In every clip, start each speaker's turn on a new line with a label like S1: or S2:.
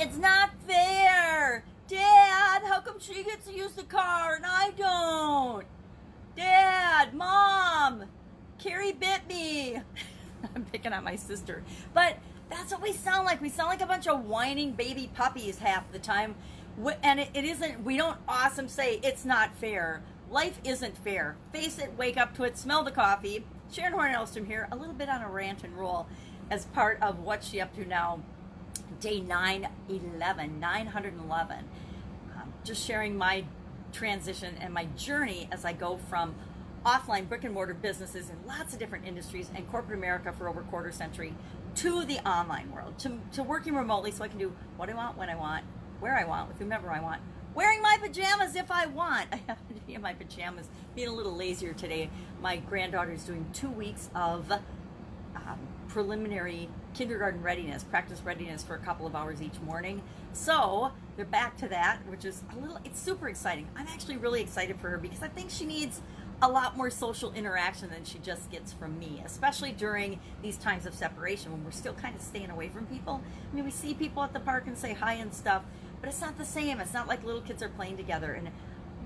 S1: It's not fair. Dad, how come she gets to use the car and I don't? Dad, Mom, Carrie bit me. I'm picking on my sister. But that's what we sound like. We sound like a bunch of whining baby puppies half the time. And it isn't, we don't awesome say it's not fair. Life isn't fair. Face it, wake up to it, smell the coffee. Sharon Horne-Ellstrom here, a little bit on a rant and roll as part of what's she up to now. Day 911. Just sharing my transition and my journey as I go from offline brick and mortar businesses in lots of different industries and corporate America for over a quarter century to the online world, to working remotely so I can do what I want, when I want, where I want, with whomever I want, wearing my pajamas if I want. I have to be in my pajamas, being a little lazier today. My granddaughter's doing 2 weeks of preliminary kindergarten readiness, practice readiness for a couple of hours each morning. So they're back to that, which is it's super exciting. I'm actually really excited for her because I think she needs a lot more social interaction than she just gets from me, especially during these times of separation when we're still kind of staying away from people. I mean, we see people at the park and say hi and stuff, but it's not the same. It's not like little kids are playing together. And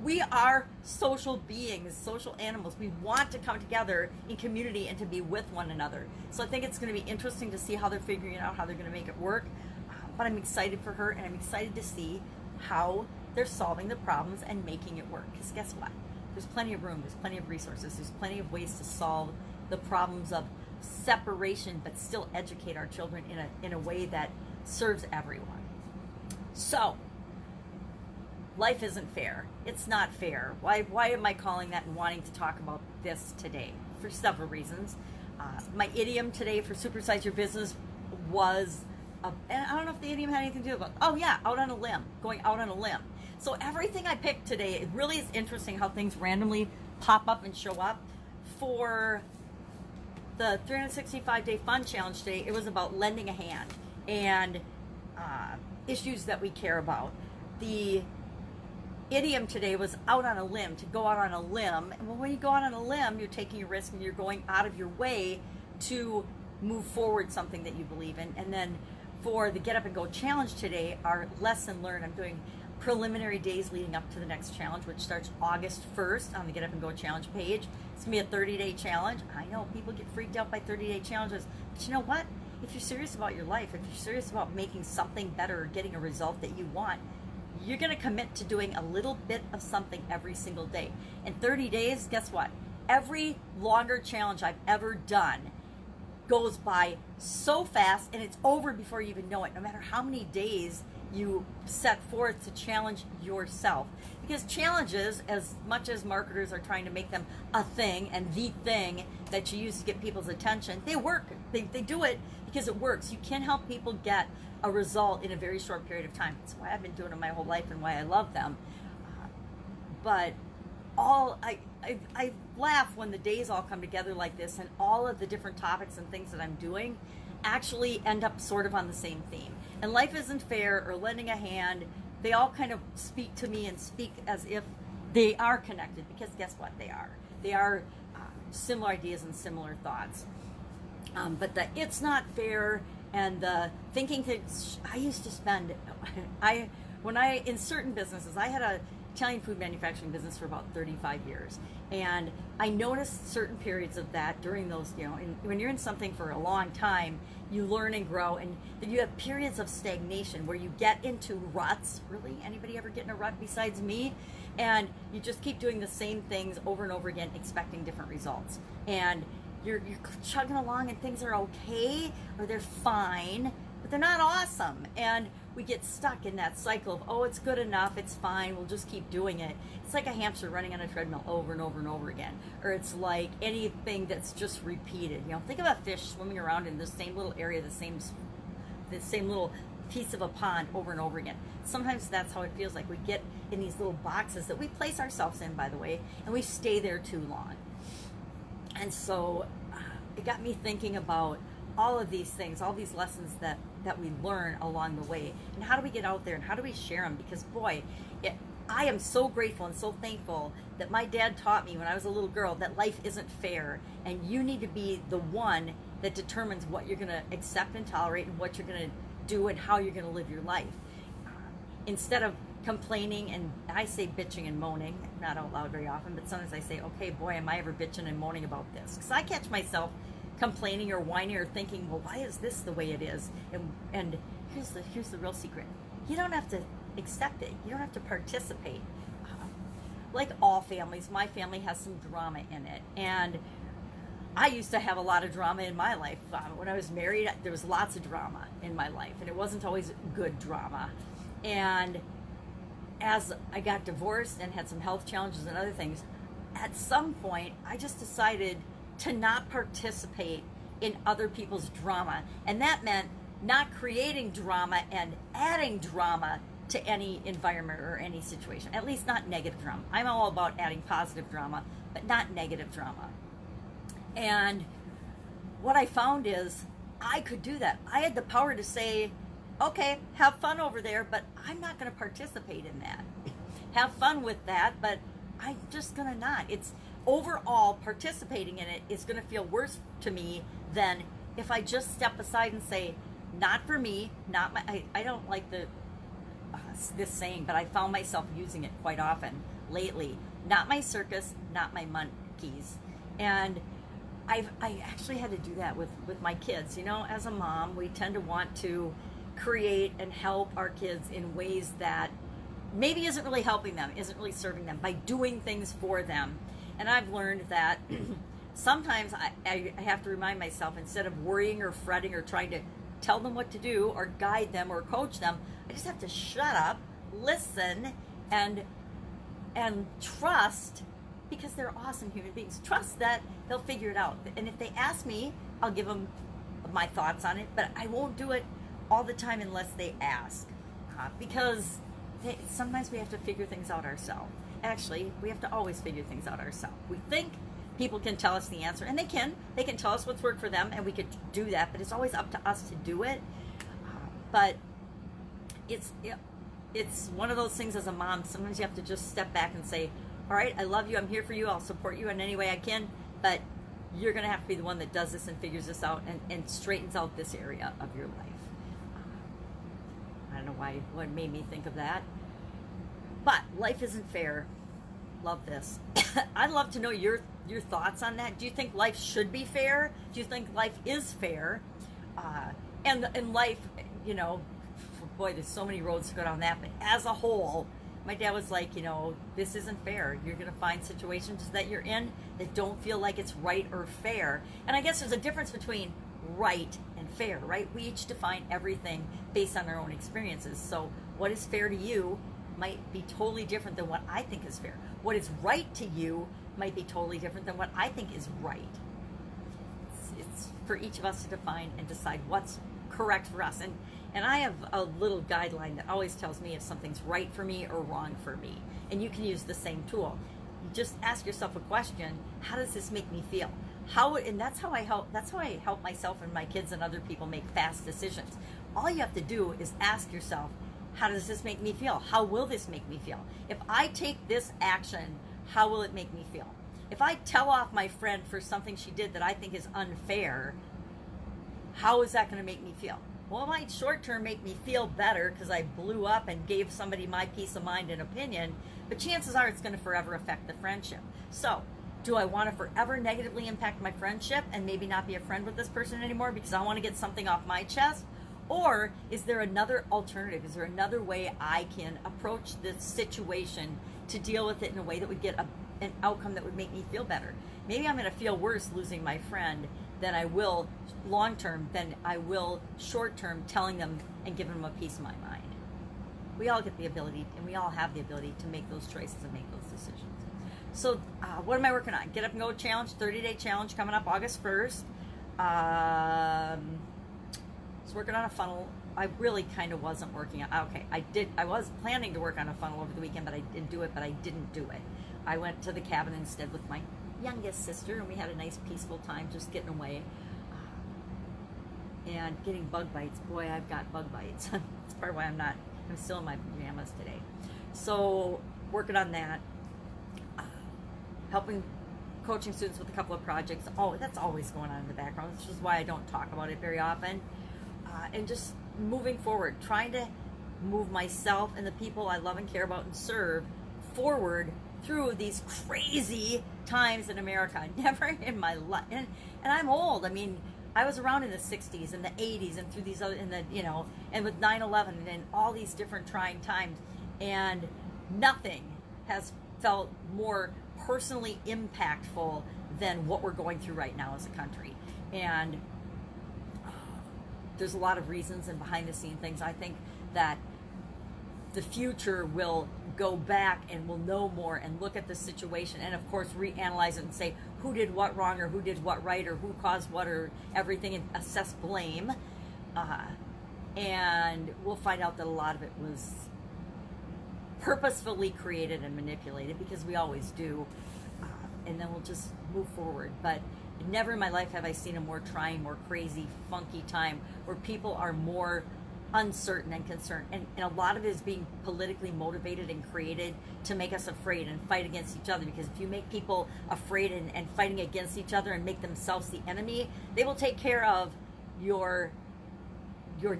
S1: we are social beings, social animals. We want to come together in community and to be with one another. So I think it's going to be interesting to see how they're figuring out how they're going to make it work. But I'm excited for her, and I'm excited to see how they're solving the problems and making it work. Because guess what? There's plenty of room, there's plenty of resources, there's plenty of ways to solve the problems of separation, but still educate our children in a way that serves everyone. So, life isn't fair. It's not fair. Why am I calling that and wanting to talk about this today? For several reasons. My idiom today for Supersize Your Business was, and I don't know if the idiom had anything to do with it. Oh yeah, out on a limb, going out on a limb. So everything I picked today, it really is interesting how things randomly pop up and show up. For the 365-day fun challenge today, it was about lending a hand and issues that we care about. The idiom today was out on a limb, to go out on a limb. And when you go out on a limb, you're taking a risk and you're going out of your way to move forward something that you believe in. And then for the Get Up and Go challenge today, our lesson learned, I'm doing preliminary days leading up to the next challenge, which starts August 1st on the Get Up and Go challenge page. It's going to be a 30-day challenge. I know people get freaked out by 30-day challenges, but you know what? If you're serious about your life, if you're serious about making something better or getting a result that you want, you're going to commit to doing a little bit of something every single day. In 30 days, guess what? Every longer challenge I've ever done goes by so fast, and it's over before you even know it, no matter how many days you set forth to challenge yourself. Because challenges, as much as marketers are trying to make them a thing and the thing that you use to get people's attention, they work. They do it because it works. You can help people get a result in a very short period of time. That's why I've been doing it my whole life and why I love them. But I laugh when the days all come together like this, and all of the different topics and things that I'm doing actually end up sort of on the same theme. And life isn't fair or lending a hand, they all kind of speak to me and speak as if they are connected, because guess what? They are. They are similar ideas and similar thoughts. But the it's not fair and the thinking things, I used to spend, in certain businesses, I had a Italian food manufacturing business for about 35 years. And I noticed certain periods of that during those, when you're in something for a long time, you learn and grow, and then you have periods of stagnation where you get into ruts. Really? Anybody ever get in a rut besides me? And you just keep doing the same things over and over again, expecting different results. And you're chugging along and things are okay, or they're fine, but they're not awesome. And we get stuck in that cycle of, oh, it's good enough, it's fine, we'll just keep doing it. It's like a hamster running on a treadmill over and over and over again. Or it's like anything that's just repeated. Think of a fish swimming around in the same little area, the same little piece of a pond over and over again. Sometimes that's how it feels like. We get in these little boxes that we place ourselves in, by the way, and we stay there too long. And so it got me thinking about all of these things, all these lessons that we learn along the way, and how do we get out there and how do we share them? Because boy, I am so grateful and so thankful that my dad taught me when I was a little girl that life isn't fair, and you need to be the one that determines what you're going to accept and tolerate and what you're going to do and how you're going to live your life. Instead of complaining, and I say bitching and moaning, not out loud very often, but sometimes I say, okay, boy, am I ever bitching and moaning about this? Because I catch myself complaining or whining or thinking, well, why is this the way it is? And here's the real secret. You don't have to accept it. You don't have to participate. Like all families, my family has some drama in it. And I used to have a lot of drama in my life. When I was married, there was lots of drama in my life, and it wasn't always good drama. And as I got divorced and had some health challenges and other things, at some point, I just decided to not participate in other people's drama. And that meant not creating drama and adding drama to any environment or any situation, at least not negative drama. I'm all about adding positive drama, but not negative drama. And what I found is I could do that. I had the power to say, okay, have fun over there, but I'm not going to participate in that. Have fun with that, but I'm just going to not. It's overall participating in it is going to feel worse to me than if I just step aside and say, not for me, not my, I don't like this saying, but I found myself using it quite often lately. Not my circus, not my monkeys. And I actually had to do that with my kids. You know, as a mom, we tend to want to create and help our kids in ways that maybe isn't really helping them, isn't really serving them, by doing things for them. And I've learned that sometimes I have to remind myself, instead of worrying or fretting or trying to tell them what to do or guide them or coach them, I just have to shut up, listen, and trust, because they're awesome human beings. Trust that they'll figure it out. And if they ask me, I'll give them my thoughts on it, but I won't do it all the time unless they ask, because sometimes we have to figure things out ourselves. Actually, we have to always figure things out ourselves. We think people can tell us the answer, and they can tell us what's worked for them, and we could do that, but it's always up to us to do it. But it's one of those things as a mom, sometimes you have to just step back and say, all right, I love you, I'm here for you, I'll support you in any way I can, but you're going to have to be the one that does this and figures this out and straightens out this area of your life. I don't know what made me think of that. But life isn't fair. Love this. I'd love to know your thoughts on that. Do you think life should be fair? Do you think life is fair? And life, you know, boy, there's so many roads to go down that. But as a whole, my dad was like, you know, this isn't fair. You're going to find situations that you're in that don't feel like it's right or fair. And I guess there's a difference between right and fair, right? We each define everything based on our own experiences. So what is fair to you might be totally different than what I think is fair. What is right to you might be totally different than what I think is right. It's for each of us to define and decide what's correct for us. And I have a little guideline that always tells me if something's right for me or wrong for me. And you can use the same tool. You just ask yourself a question: how does this make me feel? That's how I help myself and my kids and other people make fast decisions. All you have to do is ask yourself, how does this make me feel? How will this make me feel? If I take this action, how will it make me feel? If I tell off my friend for something she did that I think is unfair, how is that going to make me feel? Well, it might short term make me feel better because I blew up and gave somebody my peace of mind and opinion, but chances are it's going to forever affect the friendship. So, do I want to forever negatively impact my friendship and maybe not be a friend with this person anymore because I want to get something off my chest? Or is there another alternative? Is there another way I can approach this situation to deal with it in a way that would get an outcome that would make me feel better? Maybe I'm going to feel worse losing my friend than I will long term, than I will short term telling them and giving them a piece of my mind. We all get the ability, and we all have the ability to make those choices and make those decisions. So what am I working on? Get Up and Go Challenge, 30-day challenge coming up August 1st. I was working on a funnel. I really kind of wasn't working on, okay, I was planning to work on a funnel over the weekend, but I didn't do it, I went to the cabin instead with my youngest sister, and we had a nice peaceful time just getting away and getting bug bites. Boy, I've got bug bites. That's part of why I'm still in my pajamas today. So working on that, helping coaching students with a couple of projects. Oh, that's always going on in the background, which is why I don't talk about it very often. And just moving forward, trying to move myself and the people I love and care about and serve forward through these crazy times in America. Never in my life, and I'm old. I mean, I was around in the 60s and the 80s and through these other, in the, you know, and with 9/11 and all these different trying times, and nothing has felt more personally impactful than what we're going through right now as a country. And there's a lot of reasons and behind the scene things. I think that the future will go back and will know more and look at the situation and of course reanalyze it and say who did what wrong or who did what right or who caused what or everything, and assess blame. And we'll find out that a lot of it was purposefully created and manipulated, because we always do. And then we'll just move forward. But never in my life have I seen a more trying, more crazy, funky time where people are more uncertain and concerned. And a lot of it is being politically motivated and created to make us afraid and fight against each other. Because if you make people afraid and fighting against each other and make themselves the enemy, they will take care of your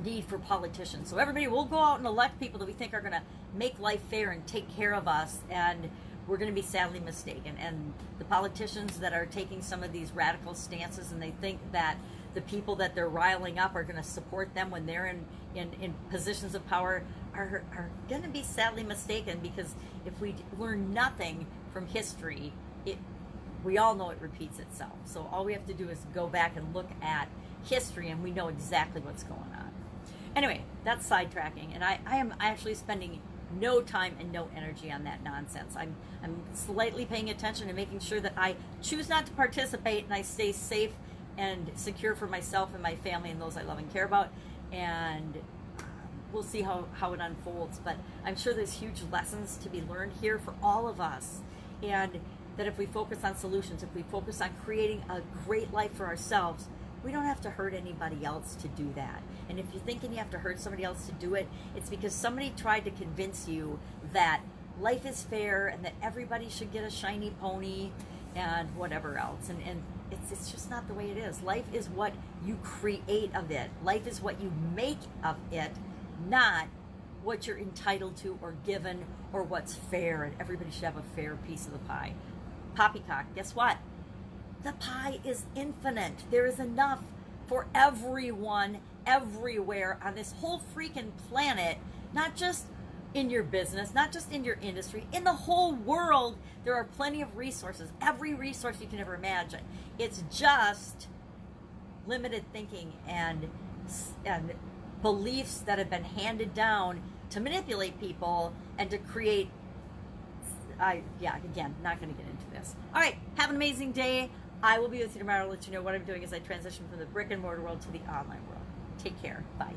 S1: need for politicians. So everybody will go out and elect people that we think are going to make life fair and take care of us, and we're going to be sadly mistaken. And the politicians that are taking some of these radical stances and they think that the people that they're riling up are going to support them when they're in positions of power are going to be sadly mistaken, because if we learn nothing from history, we all know it repeats itself. So all we have to do is go back and look at history and we know exactly what's going on. Anyway, that's sidetracking, and I am actually spending no time and no energy on that nonsense. I'm slightly paying attention and making sure that I choose not to participate and I stay safe and secure for myself and my family and those I love and care about. And we'll see how it unfolds. But I'm sure there's huge lessons to be learned here for all of us. And that if we focus on solutions, if we focus on creating a great life for ourselves, we don't have to hurt anybody else to do that. And if you're thinking you have to hurt somebody else to do it, it's because somebody tried to convince you that life is fair and that everybody should get a shiny pony and whatever else. And it's just not the way it is. Life is what you create of it. Life is what you make of it, not what you're entitled to or given or what's fair. And everybody should have a fair piece of the pie. Poppycock, guess what? The pie is infinite. There is enough for everyone, everywhere on this whole freaking planet, not just in your business, not just in your industry, in the whole world. There are plenty of resources, every resource you can ever imagine. It's just limited thinking and beliefs that have been handed down to manipulate people and to create, again, not going to get into this. All right, have an amazing day. I will be with you tomorrow to let you know what I'm doing as I transition from the brick and mortar world to the online world. Take care. Bye.